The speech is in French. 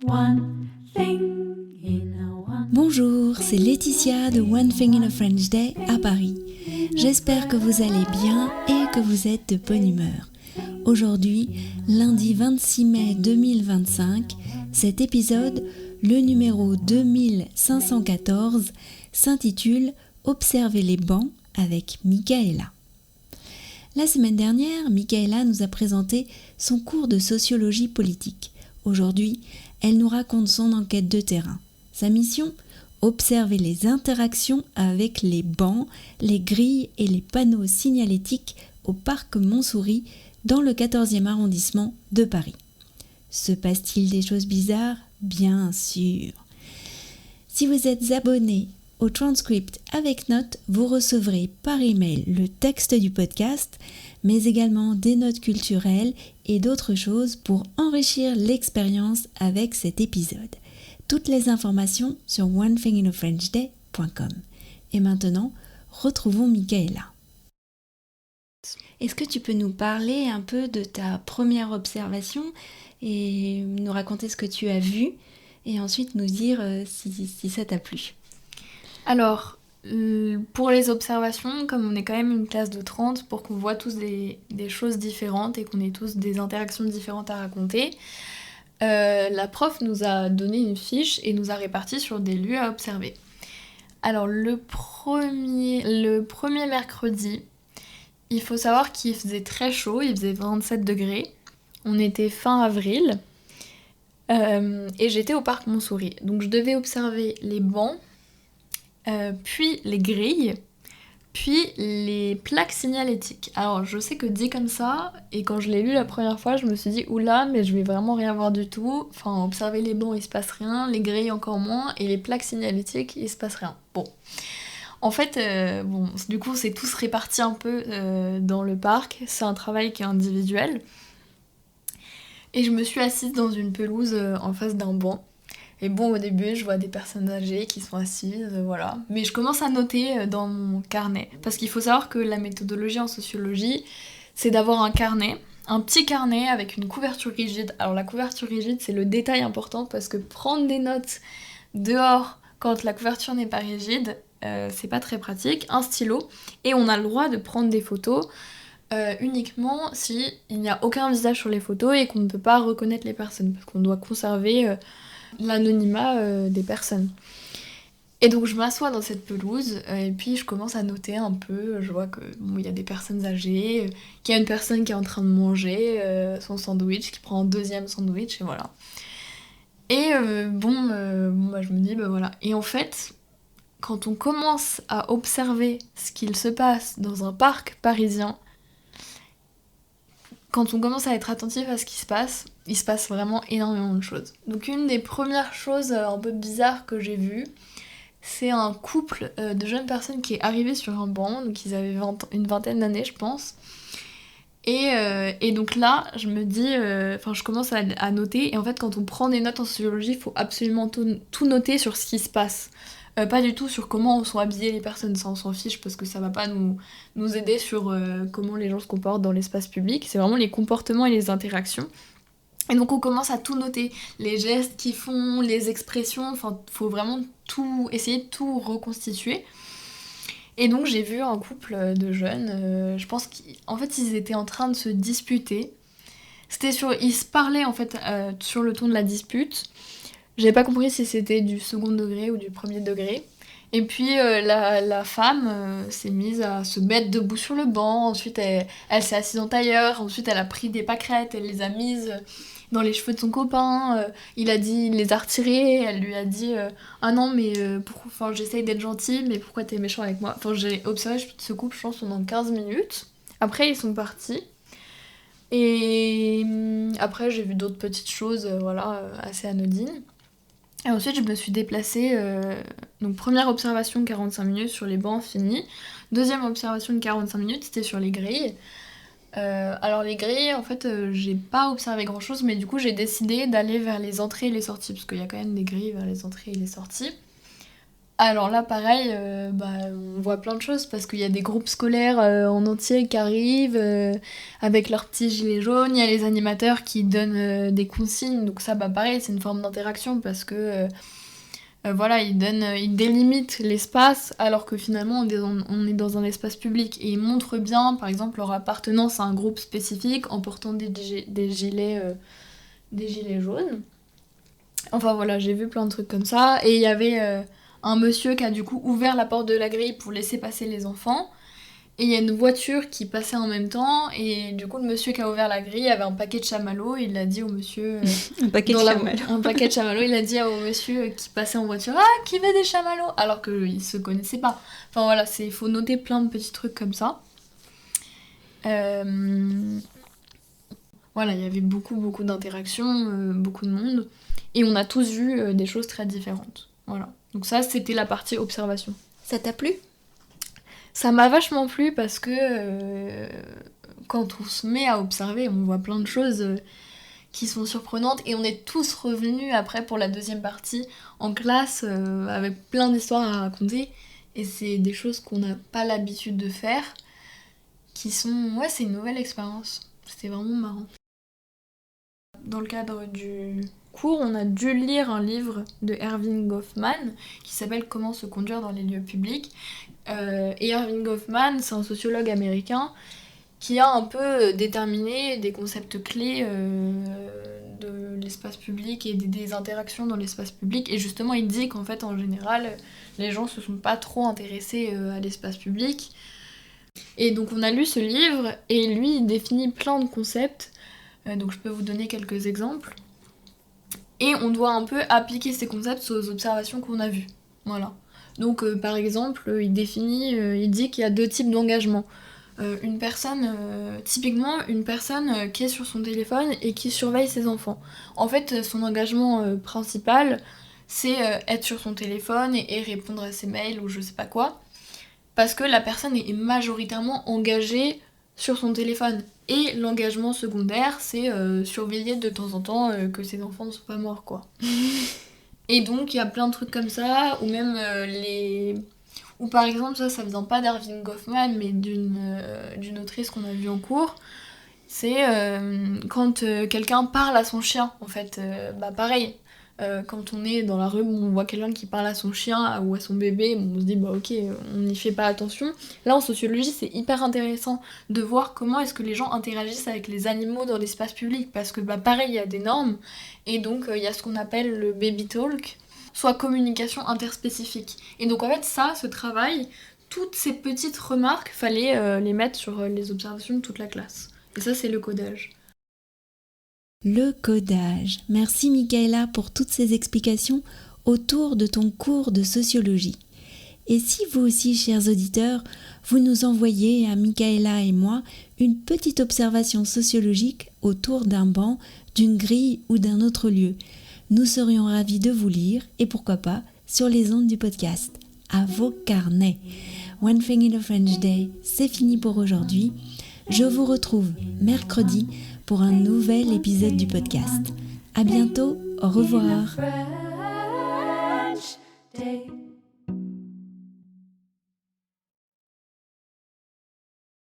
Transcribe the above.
One thing in a one. Bonjour, c'est Laetitia de One Thing in a French Day à Paris. J'espère que vous allez bien et que vous êtes de bonne humeur. Aujourd'hui, lundi 26 mai 2025, cet épisode, le numéro 2514, s'intitule « Observer les bancs » avec Michaela. La semaine dernière, Michaela nous a présenté son cours de sociologie politique. Aujourd'hui, elle nous raconte son enquête de terrain. Sa mission ? Observer les interactions avec les bancs, les grilles et les panneaux signalétiques au parc Montsouris dans le 14e arrondissement de Paris. Se passe-t-il des choses bizarres ? Bien sûr. Si vous êtes abonné au transcript avec notes, vous recevrez par email le texte du podcast, mais également des notes culturelles et d'autres choses pour enrichir l'expérience avec cet épisode. Toutes les informations sur onethinginafrenchday.com. Et maintenant, retrouvons Michaela. Est-ce que tu peux nous parler un peu de ta première observation et nous raconter ce que tu as vu et ensuite nous dire si ça t'a plu ? Alors, pour les observations, comme on est quand même une classe de 30, pour qu'on voit tous des choses différentes et qu'on ait tous des interactions différentes à raconter, la prof nous a donné une fiche et nous a répartis sur des lieux à observer. Alors, le premier mercredi, il faut savoir qu'il faisait très chaud, il faisait 27 degrés. On était fin avril et j'étais au parc Montsouris. Donc, je devais observer les bancs, puis les grilles, puis les plaques signalétiques. Alors je sais que dit comme ça, et quand je l'ai lu la première fois, je me suis dit oula, mais je vais vraiment rien voir du tout. Enfin, observer les bancs, il se passe rien, les grilles encore moins, et les plaques signalétiques, il se passe rien. Bon. En fait, du coup, c'est tous répartis un peu dans le parc. C'est un travail qui est individuel. Et je me suis assise dans une pelouse en face d'un banc. Et bon, au début, je vois des personnes âgées qui sont assises, voilà. Mais je commence à noter dans mon carnet. Parce qu'il faut savoir que la méthodologie en sociologie, c'est d'avoir un carnet, un petit carnet avec une couverture rigide. Alors la couverture rigide, c'est le détail important parce que prendre des notes dehors quand la couverture n'est pas rigide, c'est pas très pratique. Un stylo, et on a le droit de prendre des photos uniquement si il n'y a aucun visage sur les photos et qu'on ne peut pas reconnaître les personnes. Parce qu'on doit conserver l'anonymat des personnes. Et donc je m'assois dans cette pelouse et puis je commence à noter un peu. Je vois que il y a des personnes âgées, qu'il y a une personne qui est en train de manger son sandwich, qui prend un deuxième sandwich et voilà. Et moi je me dis voilà. Et en fait, quand on commence à observer ce qu'il se passe dans un parc parisien, quand on commence à être attentif à ce qui se passe, il se passe vraiment énormément de choses. Donc une des premières choses un peu bizarres que j'ai vues, c'est un couple de jeunes personnes qui est arrivé sur un banc, donc ils avaient une vingtaine d'années je pense. Et donc là, je me dis, je commence à noter, et en fait quand on prend des notes en sociologie, il faut absolument tout noter sur ce qui se passe. Pas du tout sur comment sont habillées les personnes, ça on s'en fiche parce que ça va pas nous aider sur comment les gens se comportent dans l'espace public, c'est vraiment les comportements et les interactions. Et donc on commence à tout noter, les gestes qu'ils font, les expressions, faut vraiment essayer de tout reconstituer. Et donc j'ai vu un couple de jeunes, je pense qu'en fait ils étaient en train de se disputer. Ils se parlaient en fait sur le ton de la dispute. J'ai pas compris si c'était du second degré ou du premier degré. Et puis la femme s'est mise à se mettre debout sur le banc, ensuite elle s'est assise en tailleur, ensuite elle a pris des pâquerettes, elle les a mises dans les cheveux de son copain, il les a retirées, elle lui a dit ah non mais j'essaye d'être gentille mais pourquoi t'es méchant avec moi. J'ai observé ce couple je pense pendant 15 minutes, après ils sont partis. Et après j'ai vu d'autres petites choses assez anodines. Et ensuite, je me suis déplacée, donc première observation 45 minutes sur les bancs, fini. Deuxième observation de 45 minutes, c'était sur les grilles. Alors les grilles, en fait, j'ai pas observé grand chose, mais du coup j'ai décidé d'aller vers les entrées et les sorties, parce qu'il y a quand même des grilles vers les entrées et les sorties. Alors là, pareil, on voit plein de choses parce qu'il y a des groupes scolaires en entier qui arrivent avec leurs petits gilets jaunes. Il y a les animateurs qui donnent des consignes. Donc ça, pareil, c'est une forme d'interaction parce que ils délimitent l'espace alors que finalement on est dans un espace public. Et ils montrent bien, par exemple, leur appartenance à un groupe spécifique en portant des gilets jaunes. Enfin voilà, j'ai vu plein de trucs comme ça. Et il y avait un monsieur qui a du coup ouvert la porte de la grille pour laisser passer les enfants. Et il y a une voiture qui passait en même temps. Et du coup, le monsieur qui a ouvert la grille avait un paquet de chamallows. Il a dit au monsieur... Un paquet de chamallows. Un paquet de chamallows. Il a dit au monsieur qui passait en voiture, ah, qui veut des chamallows? Alors qu'ils se connaissaient pas. Enfin voilà, il faut noter plein de petits trucs comme ça. Voilà, il y avait beaucoup d'interactions, beaucoup de monde. Et on a tous vu des choses très différentes. Voilà. Donc ça, c'était la partie observation. Ça t'a plu? Ça m'a vachement plu parce que quand on se met à observer, on voit plein de choses qui sont surprenantes et on est tous revenus après pour la deuxième partie en classe avec plein d'histoires à raconter et c'est des choses qu'on n'a pas l'habitude de faire qui sont... Ouais, c'est une nouvelle expérience. C'était vraiment marrant. Dans le cadre du cours, on a dû lire un livre de Erving Goffman qui s'appelle « Comment se conduire dans les lieux publics ». Et Erving Goffman, c'est un sociologue américain qui a un peu déterminé des concepts clés de l'espace public et des interactions dans l'espace public. Et justement, il dit qu'en fait, en général, les gens se sont pas trop intéressés à l'espace public. Et donc, on a lu ce livre et lui, il définit plein de concepts. Donc, je peux vous donner quelques exemples. Et on doit un peu appliquer ces concepts aux observations qu'on a vues. Voilà. Donc, par exemple, il dit qu'il y a 2 types d'engagement. Typiquement, une personne qui est sur son téléphone et qui surveille ses enfants. En fait, son engagement principal, c'est être sur son téléphone et répondre à ses mails ou je sais pas quoi. Parce que la personne est majoritairement engagée sur son téléphone. Et l'engagement secondaire, c'est surveiller de temps en temps que ses enfants ne sont pas morts, quoi. Et donc, il y a plein de trucs comme ça, ou même Ou par exemple, ça vient pas d'Erving Goffman, mais d'une autrice qu'on a vue en cours. C'est quand quelqu'un parle à son chien, en fait. Pareil, quand on est dans la rue, on voit quelqu'un qui parle à son chien ou à son bébé, on se dit, ok, on n'y fait pas attention. Là, en sociologie, c'est hyper intéressant de voir comment est-ce que les gens interagissent avec les animaux dans l'espace public. Parce que, pareil, il y a des normes, et donc il y a ce qu'on appelle le baby talk, soit communication interspécifique. Et donc en fait ce travail, toutes ces petites remarques, fallait les mettre sur les observations de toute la classe. Et ça, c'est le codage. Le codage. Merci Michaela pour toutes ces explications autour de ton cours de sociologie. Et si vous aussi, chers auditeurs, vous nous envoyez à Michaela et moi une petite observation sociologique autour d'un banc, d'une grille ou d'un autre lieu, nous serions ravis de vous lire et pourquoi pas sur les ondes du podcast. À vos carnets. One Thing in a French Day, c'est fini pour aujourd'hui. Je vous retrouve mercredi pour un nouvel épisode du podcast. À bientôt, au revoir.